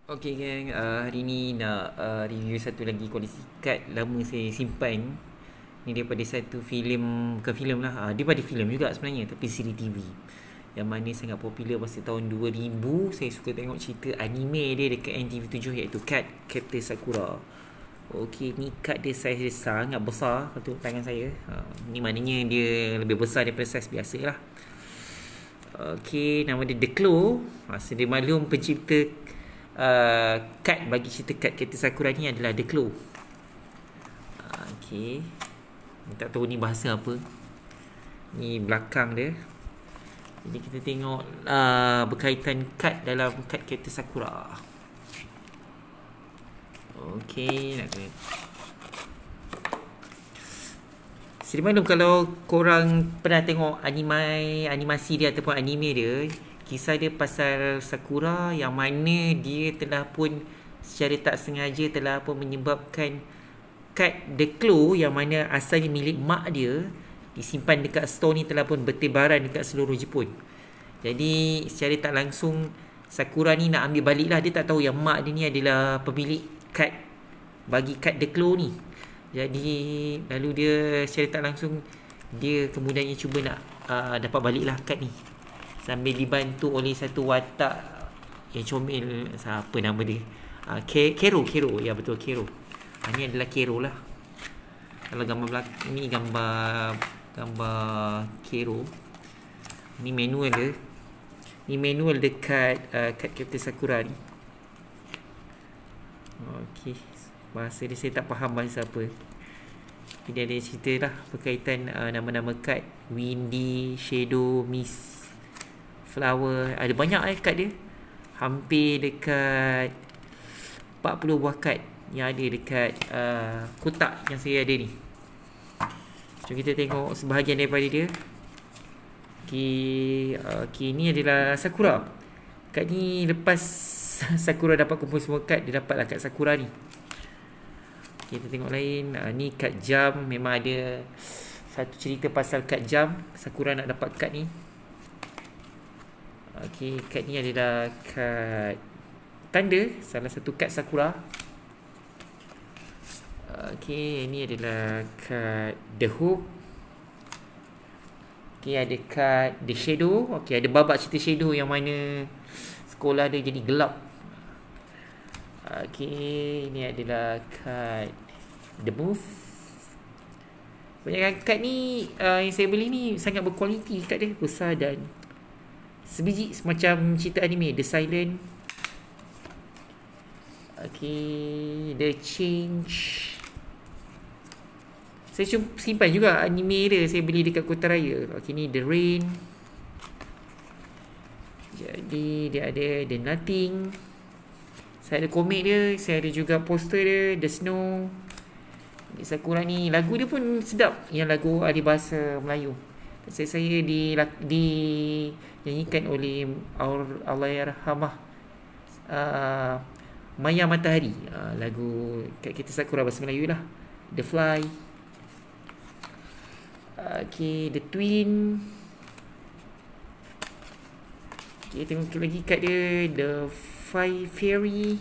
Okay gang, hari ni nak review satu lagi koleksi kad lama saya simpan. Ni daripada satu filem, bukan filem lah, daripada filem juga sebenarnya, tapi siri TV yang mana sangat popular masa tahun 2000. Saya suka tengok cerita anime dia dekat NTV7, iaitu kad Captain Sakura. Okay, ni kad dia saiz dia sangat besar untuk tangan saya. Ni maknanya dia lebih besar daripada saiz biasa lah. Okay, nama dia The Claw. Sedia maklum pencipta kad bagi cerita kad Captain Sakura ni adalah The Claw. Okay, tak tahu ni bahasa apa. Ni belakang dia. Jadi kita tengok berkaitan kad dalam kad Captain Sakura. Okay, nak kena. Sedia maklum kalau korang pernah tengok animasi dia ataupun anime dia, kisah dia pasal Sakura yang mana dia telah pun secara tak sengaja telah pun menyebabkan kad The Claw yang mana asalnya milik mak dia disimpan dekat store ni telah pun bertebaran dekat seluruh Jepun. Jadi secara tak langsung Sakura ni nak ambil balik lah. Dia tak tahu yang mak dia ni adalah pemilik kad bagi kad The Claw ni. Jadi lalu dia secara tak langsung dia kemudiannya cuba nak dapat balik lah kad ni, sambil dibantu oleh satu watak yang comel. Siapa nama dia? Kero. Ya betul, Kero. Ini adalah Kero lah. Kalau gambar belakang ni gambar Kero. Ni manual dia. Ni manual dekat kad Captain Sakura ni. Okey, bahasa dia saya tak faham bahasa apa. Dia ada cerita lah berkaitan nama-nama kad. Windy, Shadow, Mist, Flower. Ada banyak kad dia. Hampir dekat 40 buah kad yang ada dekat kotak yang saya ada ni. Jom kita tengok sebahagian daripada dia. Okay, ni adalah Sakura. Kad ni lepas Sakura dapat kumpul semua kad, dia dapatlah kad Sakura ni. Okay, kita tengok lain. Ni kad jam. Memang ada satu cerita pasal kad jam. Sakura nak dapat kad ni. Okay, kad ni adalah kad tanda, salah satu kad Sakura. Okay, ni adalah kad The Hook. Okay, ada kad The Shadow. Okay, ada babak cerita Shadow yang mana sekolah dia jadi gelap. Okay, ni adalah kad The Move. Banyak kad ni yang saya beli ni sangat berkualiti. Kad dia besar dan sebiji semacam cerita anime The Silent. Okay, The Change. Saya simpan juga anime dia, saya beli dekat Kota Raya. Okay, ni The Rain. Jadi dia ada The Nothing. Saya ada komik dia, saya ada juga poster dia, The Snow. Sakura ni lagu dia pun sedap, yang lagu ada bahasa Melayu. Saya dinyanyikan oleh Allahyarhamah Maya Matahari. Lagu kat kita Sakura bahasa Melayu lah. The Fly. Okay, The Twin. Okay, tengok lagi kat dia, The Five Fairy.